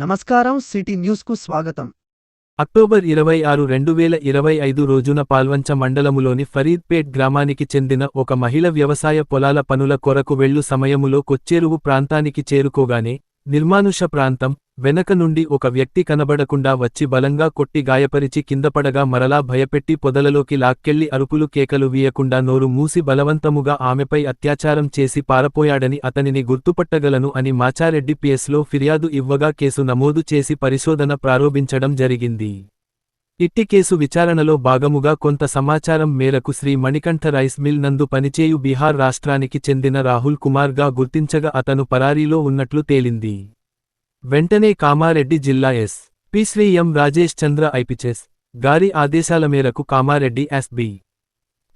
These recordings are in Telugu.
నమస్కారం సిటీ న్యూస్కు స్వాగతం. అక్టోబర్ 26, 2025 రోజున పాల్వంచ మండలములోని ఫరీద్పేట్ గ్రామానికి చెందిన ఒక మహిళ వ్యవసాయ పొలాల పనుల కొరకు వెళ్ళు సమయములో కొచ్చేరువు ప్రాంతానికి చేరుకోగానే నిర్మానుష ప్రాంతం వెనక నుండి ఒక వ్యక్తి కనబడకుండా వచ్చి బలంగా కొట్టి గాయపరిచి కిందపడగా మరలా భయపెట్టి పొదలలోకి లాక్కెళ్లి అరుపులు కేకలు వీయకుండా నోరు మూసి బలవంతముగా ఆమెపై అత్యాచారం చేసి పారపోయాడని అతనిని గుర్తుపట్టగలను అని మాచారెడ్డి పిఎస్లో ఫిర్యాదు ఇవ్వగా కేసు నమోదు చేసి పరిశోధన ప్రారంభించడం జరిగింది. ఇట్టి కేసు విచారణలో భాగముగా కొంత సమాచారం మేరకు శ్రీ మణికంఠ రైస్ మిల్ నందు పనిచేయు బీహార్ రాష్ట్రానికి చెందిన రాహుల్ కుమార్గా గుర్తించగా అతను పరారీలో ఉన్నట్లు తేలింది. వెంటనే కామారెడ్డి జిల్లా ఎస్.పి. శ్రీ ఎం. రాజేష్ చంద్ర ఐపిచెస్ గారి ఆదేశాల మేరకు కామారెడ్డి ఎస్.బి.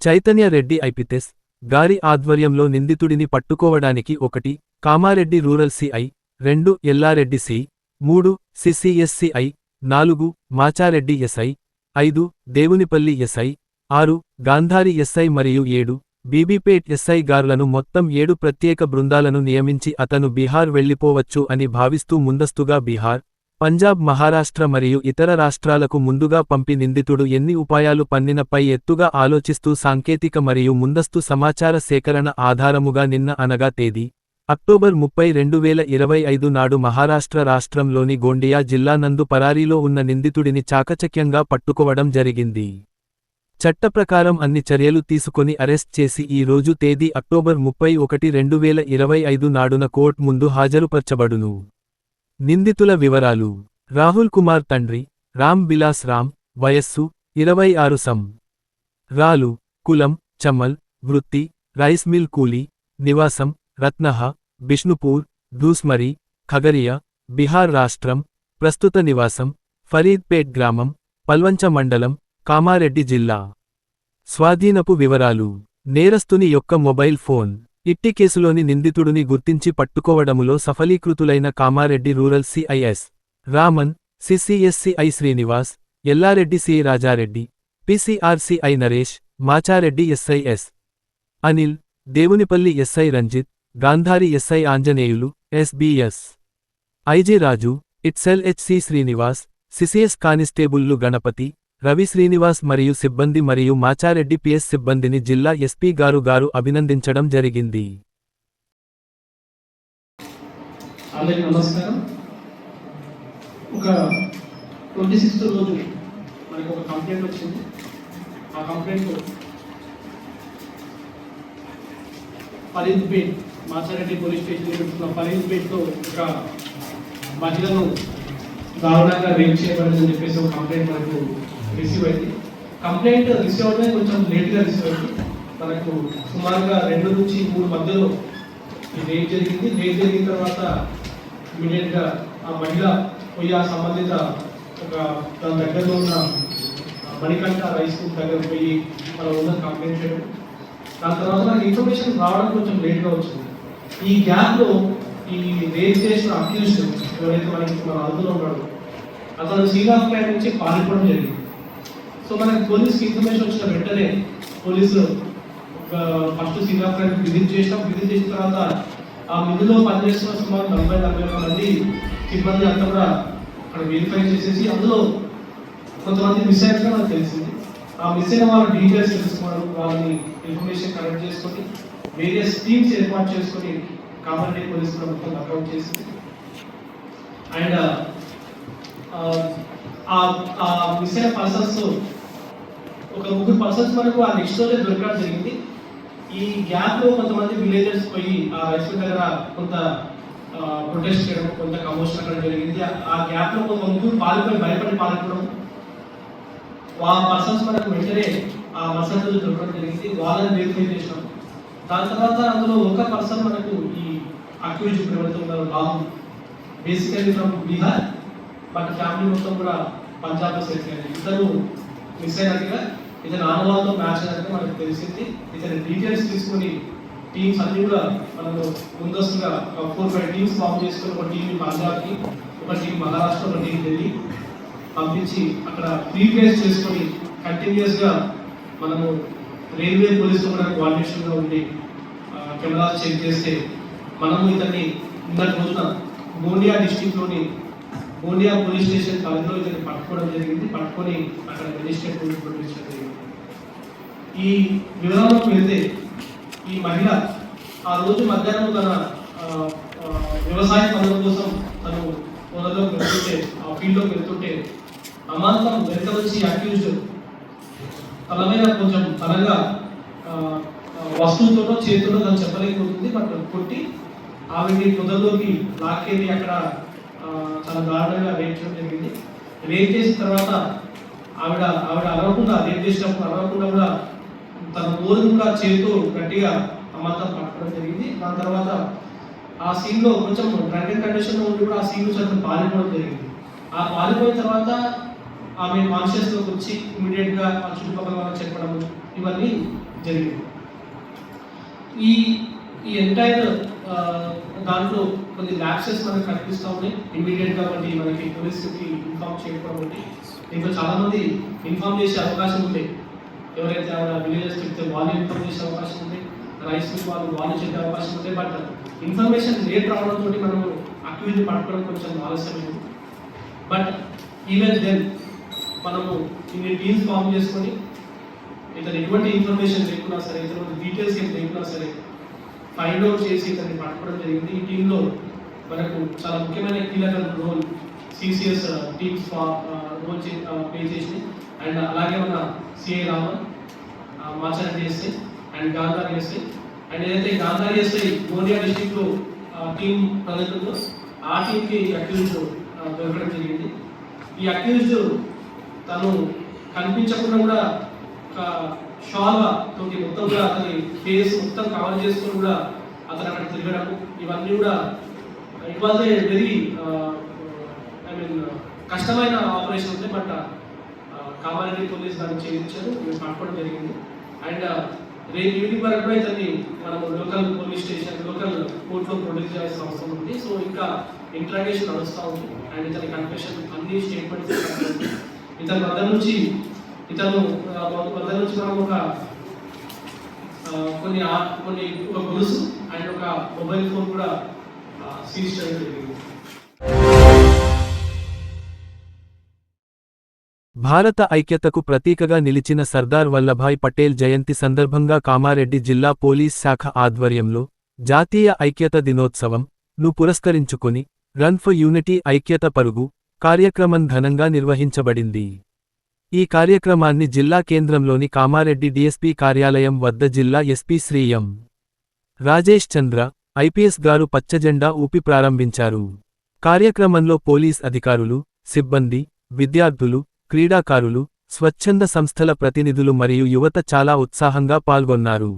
చైతన్య రెడ్డి ఐపిచెస్ గారి ఆధ్వర్యంలో నిందితుడిని పట్టుకోవడానికి 1 Kamareddy rural CI, 2 Yellareddy C, 3 CCS CI, 4 Machareddy SI, 5 Devunipalli SI, 6 Gandhari SI మరియు 7 బీబీపేట్ ఎస్ఐ గారులను మొత్తం 7 ప్రత్యేక బృందాలను నియమించి అతను బీహార్ వెళ్లిపోవచ్చు అని భావిస్తూ ముందస్తుగా బీహార్, పంజాబ్, మహారాష్ట్ర మరియు ఇతర రాష్ట్రాలకు ముందుగా పంపి నిందితుడు ఎన్ని ఉపాయాలు పన్నినపై ఎత్తుగా ఆలోచిస్తూ సాంకేతిక మరియు ముందస్తు సమాచార సేకరణ ఆధారముగా నిన్న అనగా తేదీ అక్టోబర్ 30, 2025 నాడు మహారాష్ట్ర రాష్ట్రంలోని గోండియా జిల్లా నందు పరారీలో ఉన్న నిందితుడిని చాకచక్యంగా పట్టుకోవడం జరిగింది. చట్టప్రకారం అన్ని చర్యలు తీసుకొని అరెస్ట్ చేసి ఈ రోజు తేదీ అక్టోబర్ 31, 2025 నాడున కోర్టు ముందు హాజరుపర్చబడును. నిందితుల వివరాలు: రాహుల్ కుమార్ తండ్రి రామ్ బిలాస్ రామ్, వయస్సు 26 సం. రాలు, కులం చమల్, వృత్తి రైస్ మిల్ కూలీ, నివాసం రత్నహ, బిష్ణుపూర్, దూస్మరి, ఖగరియా, బీహార్ రాష్ట్రం, ప్రస్తుత నివాసం ఫరీద్పేట్ గ్రామం, పల్వంచ మండలం, కామారెడ్డి జిల్లా. స్వాధీనపు వివరాలు: నేరస్తుని యొక్క మొబైల్ ఫోన్. ఇట్టి కేసులోని నిందితుడిని గుర్తించి పట్టుకోవడములో సఫలీకృతులైన Kamareddy rural CI S Raman, CCS CI Srinivas, Yellareddy C Rajareddy, PCR CI Naresh, Machareddy SI S Anil, Devunipally SI Ranjith, Gandhari SI Anjaneyulu, SB S I G Raju, IT cell HC Srinivas, CCS కానిస్టేబుళ్లు గణపతి, రవి శ్రీనివాస్ మరియు సిబ్బంది మరియు మాచారెడ్డి పిఎస్ సిబ్బందిని జిల్లా ఎస్పీ గారు అభినందించడం జరిగింది. అందరికీ నమస్కారం. ఒక 26th రోజు మనకు ఒక కంప్లైంట్ వచ్చింది. ఆ కంప్లైంట్ ఫరీద్పేట్ మాచారెడ్డి పోలీస్ స్టేషన్ ఫరీద్పేట్లో ఒక మహిళను దారుణంగా రేప్ చేయబడిందని చెప్పేసి ఒక కంప్లైంట్ మనకు రిసీవ్ అయింది. కంప్లైంట్ రిసీవ్ అవడమే కొంచెం లేట్గా రిసీవ్ అయింది. మనకు సుమారుగా 2 నుంచి 3 మధ్యలో ఈ రేప్ జరిగింది. రేప్ జరిగిన తర్వాత ఇమీడియట్గా ఆ మహిళ పోయి ఆ సంబంధిత ఒక దాని దగ్గరలో ఉన్న మణికంఠ రైస్ మిల్ దగ్గర పోయి మనం ఉన్న కంప్లైంట్ చేయడం. దాని తర్వాత మనకి ఇన్ఫర్మేషన్ రావడం కొంచెం లేట్గా వచ్చింది. ఈ గ్యాప్లో ఈ రేప్ చేసిన అక్యూజ్డ్ ఎవరైతే మన అందులో ఉన్నాడో అతను శ్రీరామ్పేట నుంచి పారిపోవడం జరిగింది. సో మనకి పోలీస్కి ఇన్ఫర్మేషన్ వచ్చిన వెంటనే పోలీసు ఫస్ట్ శ్రీరామ్పేట విజిట్ చేసిన తర్వాత ఆ మిల్లులో పనిచేస్తున్న సుమారు 40-41 మంది సిబ్బంది అంతా కూడా అక్కడ వెరిఫై చేసేసి అందులో కొంతమంది మిస్ అయినట్టు మనకు తెలిసింది. ఆ మిస్ అయిన వాళ్ళ డీటెయిల్స్ తెలుసుకోవడం, వాళ్ళని ఇన్ఫర్మేషన్ కలెక్ట్ చేసుకొని వేరియస్ టీమ్స్ ఏర్పాటు చేసుకొని కామారెడ్డి పోలీస్ కూడా మొత్తం వర్కౌట్ చేసింది. అండ్ మిస్ అయిన పర్సన్స్ ఒక 3 పర్సన్స్ మనకు ఆ నెక్స్ట్ రోజే దొరకడం జరిగింది. ఈ గ్యాప్లో కొంతమంది విలేజర్స్ పోయి ఆ రైస్ మిల్ దగ్గర కొంత ప్రొటెస్ట్ చేయడం, కొంత కమోషన్ అక్కడ జరిగింది. ఆ గ్యాప్లో కొంత ముగ్గురు భయపడి పారిపోవడం, ఆ పర్సన్స్ మనకు వెంటనే ఆ మరుసటి రోజు దొరకడం జరిగింది. వాళ్ళని వెరిఫై చేసినాం. దాని తర్వాత అందులో ఒక పర్సన్ మనకు ఈ అక్యూజ్ ఎవరైతే ఉన్నారో Rahul, basically from Bihar, but family మొత్తం కూడా పంజాబ్లో సెటిల్ అయింది. ఇతను మిస్ అయినట్టుగా ఇతను ఆనవాళ్ళతో మ్యాచ్ అయినట్టుగా మనకు తెలిసింది. ఇతని డీటెయిల్స్ తీసుకొని టీమ్స్ అన్ని కూడా మనము ముందస్తుగా 4-5 టీమ్స్ ఫామ్ చేసుకొని ఒక టీం పంజాబ్కి, ఒక టీం మహారాష్ట్ర, ఒక టీం ఢిల్లీ పంపించి అక్కడ రీప్లేస్ చేసుకొని కంటిన్యూస్గా మనము రైల్వే పోలీసుతో కూడా కోఆర్డినేషన్గా ఉండి కెమెరాస్ చెక్ చేస్తే మనము ఇతన్ని నిన్నటి రోజున గోండియా డిస్టిక్లోని గోండియా పోలీస్ స్టేషన్ పరిధిలో ఇతన్ని పట్టుకోవడం జరిగింది. పట్టుకొని అక్కడ మెజిస్ట్రేట్ కోర్టుకు పంపించడం జరిగింది. ఈ వివరాలకు వెళ్తే ఈ మహిళ ఆ రోజు మధ్యాహ్నం తన వ్యవసాయ పనుల కోసం తను పొలంలోకి వెళ్తుంటే, ఆ ఫీల్డ్లోకి వెళ్తుంటే అమాంతం వెనుక వచ్చి అక్యూజ్డ్ తల మీద కొంచెం బలంగా వస్తువుతోనో చేతితో తను చెప్పలేకపోతుంది, బట్ కొట్టి ఆవిడ్ని పొదల్లోకి లాక్కేది అక్కడ చాలా దారుణంగా రేప్ చేయడం జరిగింది. రేప్ చేసిన తర్వాత ఆవిడ అరవకుండా, రేప్ చేసినప్పుడు అరవకుండా కూడా తన నోరుని కూడా చేతితో గట్టిగా అమాంతం పట్టుకోవడం జరిగింది. దాని తర్వాత ఆ సీన్లో కొంచెం డ్రంకెన్ కండిషన్లో ఉండి కూడా ఆ సీన్ నుంచి అతను పారిపోవడం జరిగింది. ఆ పారిపోయిన తర్వాత ఆమె కాన్షియస్లోకి వచ్చి ఇమీడియట్గా ఆ చుట్టుపక్కల వాళ్ళకి చెప్పడం ఇవన్నీ జరిగింది. ఈ ఎంటైర్ దాంట్లో కొన్ని ల్యాప్సెస్ మనకు కనిపిస్తూ ఉన్నాయి. ఇమీడియట్గా మనకి పోలీసుకి ఇన్ఫార్మ్ చేయకపోవడం బట్టి ఇంకా చాలామంది ఇన్ఫార్మ్ చేసే అవకాశం ఉంది. ఎవరైతే ఆవిడ విలేజెస్ చెప్తే వాళ్ళు ఇన్ఫార్మ్ చేసే అవకాశం ఉంది, రైస్ మిల్ వాళ్ళు చెప్పే అవకాశం ఉంది. బట్ ఇన్ఫర్మేషన్ లేట్ రావడంతో మనము అక్యూజ్ని పట్టుకోవడం కొంచెం ఆలస్యమైంది. బట్ ఈవెన్ దెన్ మనము ఇన్ని టీమ్స్ ఫామ్ చేసుకొని ఇతను ఎటువంటి ఇన్ఫర్మేషన్ లేకున్నా సరే, ఇతను డీటెయిల్స్ ఏం లేకున్నా సరే ఫైండ్ అవుట్ చేసి ఇతన్ని పట్టుకోవడం జరిగింది. ఈ టీంలో మనకు చాలా ముఖ్యమైన కీలక role CCS teams role play చేసి, అండ్ అలాగే మన CI Raman, Machareddy SI and Gandhari SI, and ఏదైతే గాంధారి ఎస్ఐ గోండియా డిస్ట్రిక్ట్లో టీం ప్రజెంట్ ఉందో ఆ టీంకి అక్యూజ్డ్ దొరకడం జరిగింది. ఈ అక్యూజ్డ్ తను కనిపించకుండా కూడా ఒక షాల్వా తోటి మొత్తం కూడా అతని ఫేస్ మొత్తం కవర్ చేసుకొని కూడా అతను అక్కడ తిరగడం, ఇవన్నీ కూడా ఇట్ వాజ్ ఏ వెరీ కష్టమైన ఆపరేషన్ ఉంది. బట్ కామారెడ్డి పోలీస్ దాన్ని చేయించారు, మేము పట్టుకోవడం జరిగింది. అండ్ రేపు ఈవినింగ్ వరకు కూడా ఇతన్ని మనము లోకల్ పోలీస్ స్టేషన్, లోకల్ కోర్టులో ప్రొడ్యూస్ చేయాల్సిన అవసరం ఉంది. సో ఇంకా ఇంట్రాగేషన్ నడుస్తూ ఉంది. అండ్ ఇతని కన్ఫెషన్ అన్ని స్టేట్మెంట్స్ ఇతని వద్ద నుంచి మనం కొన్ని ఒక గొలుసు అండ్ ఒక మొబైల్ ఫోన్ కూడా సీజ్ చేయడం జరిగింది. భారత ఐక్యతకు ప్రతీకగా నిలిచిన సర్దార్ వల్లభాయ్ పటేల్ జయంతి సందర్భంగా కామారెడ్డి జిల్లా పోలీస్ శాఖ ఆధ్వర్యంలో జాతీయ ఐక్యత దినోత్సవం ను పురస్కరించుకొని రన్ ఫర్ యూనిటీ ఐక్యత పరుగు కార్యక్రమం ఘనంగా నిర్వహించబడింది. ఈ కార్యక్రమాన్ని జిల్లా కేంద్రంలోని కామారెడ్డి డీఎస్పీ కార్యాలయం వద్ద జిల్లా ఎస్పీ శ్రీ ఎం. రాజేష్ చంద్ర, ఐపీఎస్ గారు పచ్చజెండా ఊపి ప్రారంభించారు. కార్యక్రమంలో పోలీస్ అధికారులు, సిబ్బంది, విద్యార్థులు, క్రీడాకారులు, స్వచ్ఛంద సంస్థల ప్రతినిధులు మరియు యువత చాలా ఉత్సాహంగా పాల్గొన్నారు.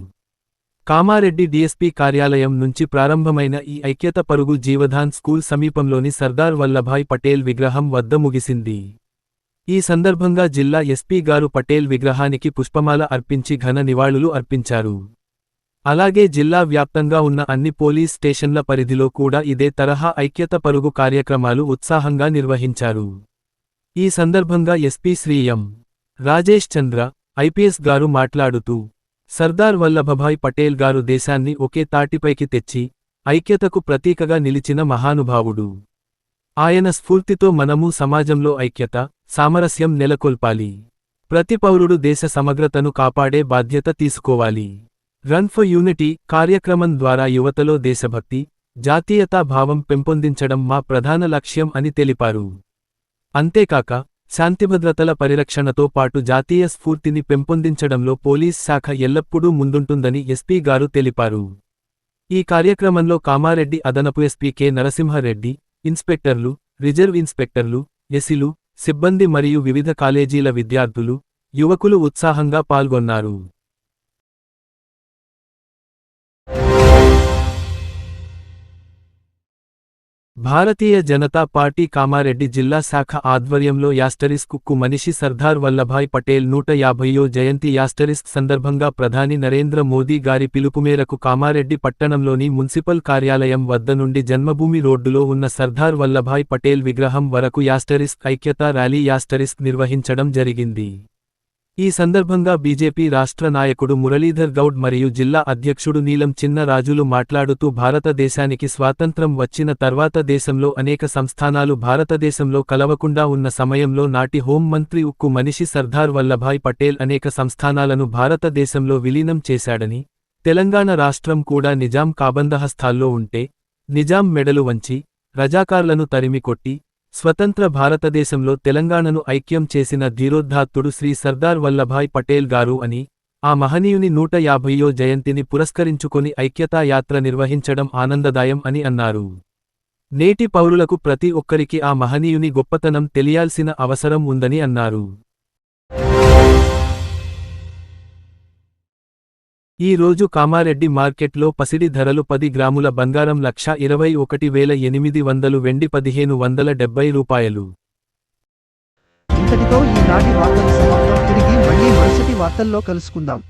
కామారెడ్డి డీఎస్పీ కార్యాలయం నుంచి ప్రారంభమైన ఈ ఐక్యత పరుగు జీవధాన్ స్కూల్ సమీపంలోని సర్దార్ వల్లభాయ్ పటేల్ విగ్రహం వద్ద ముగిసింది. ఈ సందర్భంగా జిల్లా ఎస్పీ గారు పటేల్ విగ్రహానికి పుష్పమాల అర్పించి ఘన నివాళులు అర్పించారు. అలాగే జిల్లా వ్యాప్తంగా ఉన్న అన్ని పోలీస్ స్టేషన్ల పరిధిలో కూడా ఇదే తరహా ఐక్యత పరుగు కార్యక్రమాలు ఉత్సాహంగా నిర్వహించారు. ఈ సందర్భంగా ఎస్పీ శ్రీ ఎం. రాజేష్ చంద్ర, ఐపీఎస్ గారు మాట్లాడుతూ, సర్దార్ వల్లభభాయ్ పటేల్ గారు దేశాన్ని ఒకే తాటిపైకి తెచ్చి ఐక్యతకు ప్రతీకగా నిలిచిన మహానుభావుడు. ఆయన స్ఫూర్తితో మనమూ సమాజంలో ఐక్యత, సామరస్యం నెలకొల్పాలి. ప్రతి పౌరుడు దేశ సమగ్రతను కాపాడే బాధ్యత తీసుకోవాలి. రన్ ఫర్ యూనిటీ కార్యక్రమం ద్వారా యువతలో దేశభక్తి, జాతీయతా భావం పెంపొందించడం మా ప్రధాన లక్ష్యం అని తెలిపారు. అంతేకాక శాంతిభద్రతల పరిరక్షణతో పాటు జాతీయ స్ఫూర్తిని పెంపొందించడంలో పోలీస్ శాఖ ఎల్లప్పుడూ ముందుంటుందని ఎస్పీ గారు తెలిపారు. ఈ కార్యక్రమంలో కామారెడ్డి అదనపు ఎస్పీ కె. నరసింహారెడ్డి, ఇన్స్పెక్టర్లు, రిజర్వ్ ఇన్స్పెక్టర్లు, ఎసిలు, సిబ్బంది మరియు వివిధ కాలేజీల విద్యార్థులు, యువకులు ఉత్సాహంగా పాల్గొన్నారు. భారతీయ జనతా పార్టీ కామారెడ్డి జిల్లా శాఖ ఆధ్వర్యంలో కు మనిషి సర్దార్ వల్లభాయ్ పటేల్ 150వ జయంతి సందర్భంగా ప్రధాని నరేంద్ర మోదీ గారి పిలుపుమేరకు కామారెడ్డి పట్టణంలోని మున్సిపల్ కార్యాలయం వద్ద నుండి జన్మభూమి రోడ్డులో ఉన్న సర్దార్ వల్లభాయ్ పటేల్ విగ్రహం వరకు ఐక్యతా ర్యాలీ నిర్వహించడం జరిగింది. ఈ సందర్భంగా బీజేపీ రాష్ట్ర నాయకుడు మురళీధర్ గౌడ్ మరియు జిల్లా అధ్యక్షుడు నీలం చిన్నరాజులు మాట్లాడుతూ భారతదేశానికి స్వాతంత్రం వచ్చిన తర్వాత దేశంలో అనేక సంస్థానాలు భారతదేశంలో కలవకుండా ఉన్న సమయంలో నాటి హోం మంత్రి ఉక్కు మనిషి సర్దార్ వల్లభాయ్ పటేల్ అనేక సంస్థానాలను భారతదేశంలో విలీనం చేశాడని, తెలంగాణ రాష్ట్రం కూడా నిజాం కాబందహస్తాల్లో ఉంటే, నిజాం మెడలు వంచి, రజాకార్లను తరిమికొట్టి, స్వతంత్ర భారతదేశంలో తెలంగాణను ఐక్యం చేసిన ధీరోద్ధాత్తుడు శ్రీ సర్దార్ వల్లభాయ్ పటేల్ గారు అని, ఆ మహనీయుని 150వ జయంతిని పురస్కరించుకొని ఐక్యతా యాత్ర నిర్వహించడం ఆనందదాయం అని అన్నారు. నేటి పౌరులకు ప్రతి ఒక్కరికి ఆ మహనీయుని గొప్పతనం తెలియాల్సిన అవసరం ఉందని అన్నారు. ఈ రోజు కామారెడ్డి మార్కెట్లో పసిడి ధరలు 10 గ్రాముల బంగారం 1,21,800, వెండి 1,570 రూపాయలు. ఇంతటితో ఈనాటి వార్తలు సమాప్తం. తిరిగి మళ్ళీ మరుసటి వార్తల్లో కలుసుకుందాం.